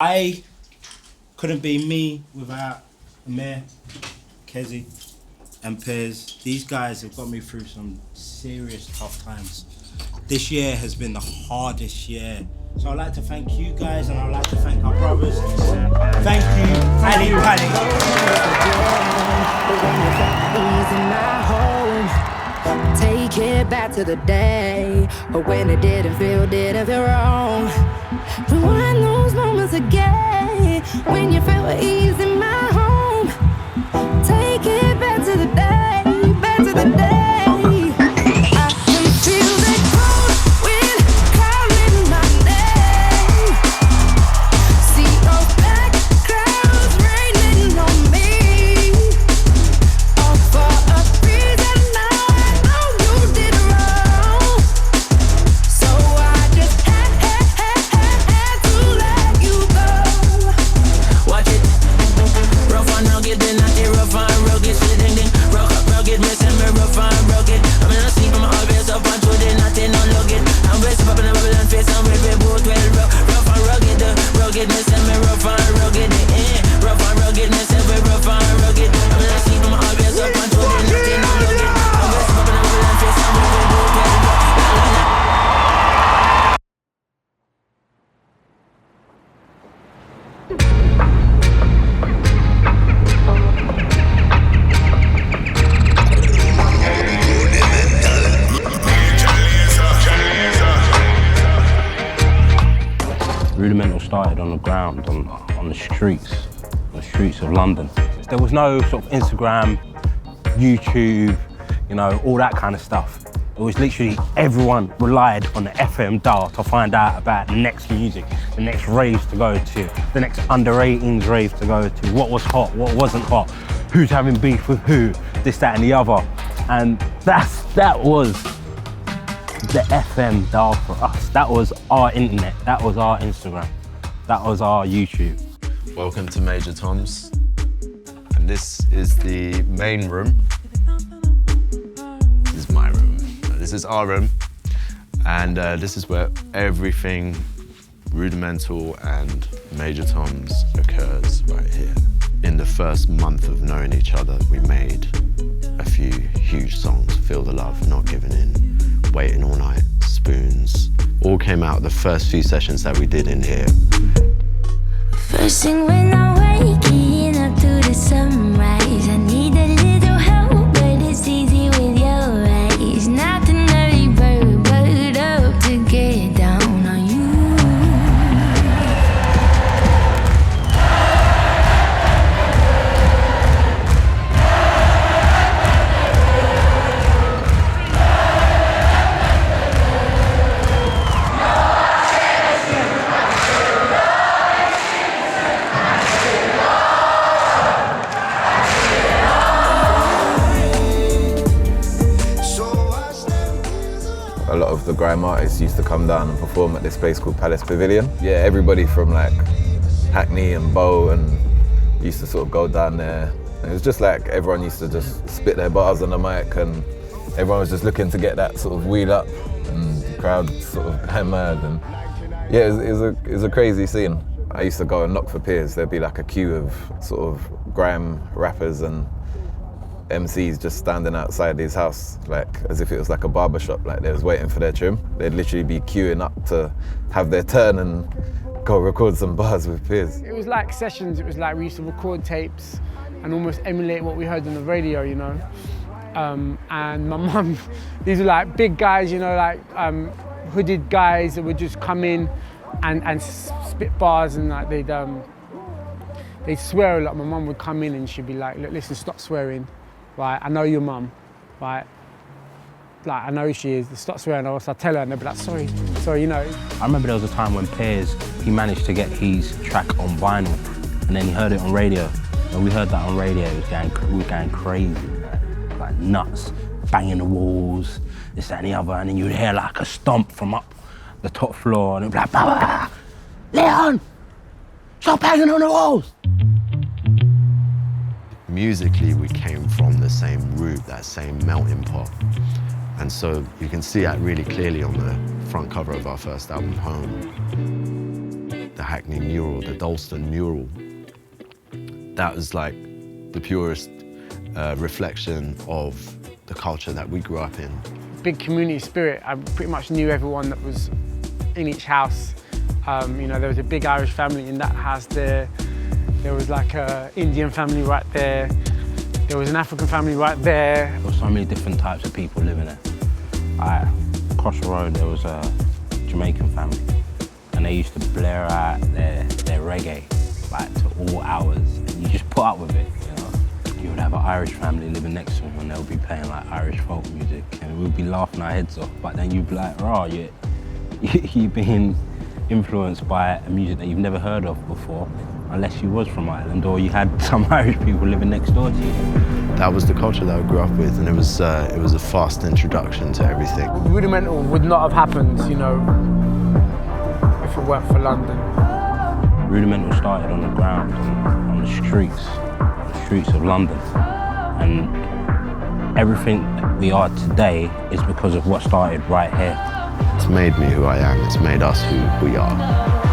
I couldn't be me without Amir, Kezi, and Piers. These guys have got me through some serious tough times. This year has been the hardest year. So I'd like to thank you guys, and I'd like to thank our brothers. Thank you, Ali Pali. Take it back to the day, or when it didn't feel wrong. Rewind those moments again, when you felt ease in my home. Take it back to the day, back to the day. I can feel the cold wind calling my name. See those black clouds raining on me. All for a reason, now I know you did wrong. So I just had to let you go. Watch it, rough and rugged, then I get rough and rugged, shit ding ding, rugged, missing me rough and rugged. I'm in a sleep, I'm always up and through the nothing unlug it. I'm best up in a Babylon face, I'm with me both well, rough and rugged, missing me rough and rugged, rough and rugged, missing me rough and rugged. I'm in a sleep, I'm always up and through the nothing unlug it. I'm best up in a Babylon face, I'm with me both well, Rudimental started on the ground, on the streets of London. There was no sort of Instagram, YouTube, you know, all that kind of stuff. It was literally everyone relied on the FM dial to find out about the next music, the next raves to go to, the next under 18s rave to go to, what was hot, what wasn't hot, who's having beef with who, this, that and the other. And that was the FM dial for us. That was our internet, that was our Instagram, that was our YouTube. Welcome to Major Tom's. And this is the main room. This is my room. This is our room. And this is where everything Rudimental and Major Tom's occurs right here. In the first month of knowing each other, we made a few huge songs. Feel the Love, Not Giving In, Waiting All Night, Spoons. All came out of the first few sessions that we did in here. First thing when I'm waking up to the sunrise, I need a little help, but it's easy with your eyes. Not an early bird, but up to get down on you. A lot of the grime artists used to come down and perform at this place called Palace Pavilion. Yeah, everybody from like Hackney and Bow and used to sort of go down there. And it was just like everyone used to just spit their bars on the mic, and everyone was just looking to get that sort of wheel up, and the crowd sort of going mad. And yeah, it was a crazy scene. I used to go and knock for Piers. There'd be like a queue of sort of grime rappers and MCs just standing outside his house, like as if it was like a barber shop, like they was waiting for their trim. They'd literally be queuing up to have their turn and go record some bars with Piers. It was like sessions. It was like we used to record tapes and almost emulate what we heard on the radio, you know. And my mum, these were like big guys, you know, like hooded guys that would just come in and spit bars, and like they'd swear a lot. My mum would come in and she'd be like, "Look, listen, stop swearing. Right, I know your mum, right? Like, I know who she is. Stop swearing, or else I'll tell her, and they'll be like, sorry, you know." I remember there was a time when Piers, he managed to get his track on vinyl, and then he heard it on radio. When we heard that on radio, we were going crazy, like nuts, banging the walls, this, that and the other, and then you'd hear like a stomp from up the top floor, and it'd be like, "Bah, bah, bah. Leon, stop banging on the walls." Musically, we came from the same root, that same melting pot. And so you can see that really clearly on the front cover of our first album, Home. the Hackney mural, the Dalston mural. That was like the purest reflection of the culture that we grew up in. Big community spirit. I pretty much knew everyone that was in each house. You know, there was a big Irish family in that house there. There was like an Indian family right there. There was an African family right there. There were so many different types of people living there. Across the road there was a Jamaican family, and they used to blare out their reggae like to all hours, and you just put up with it, you know. You would have an Irish family living next to them and they'll be playing like Irish folk music, and we'd be laughing our heads off, but then you'd be like, "Rah, you're being influenced by a music that you've never heard of before, unless you was from Ireland or you had some Irish people living next door to you." That was the culture that I grew up with, and it was a fast introduction to everything. Rudimental would not have happened, you know, if it weren't for London. Rudimental started on the ground, on the streets of London, and everything that we are today is because of what started right here. It's made me who I am, it's made us who we are.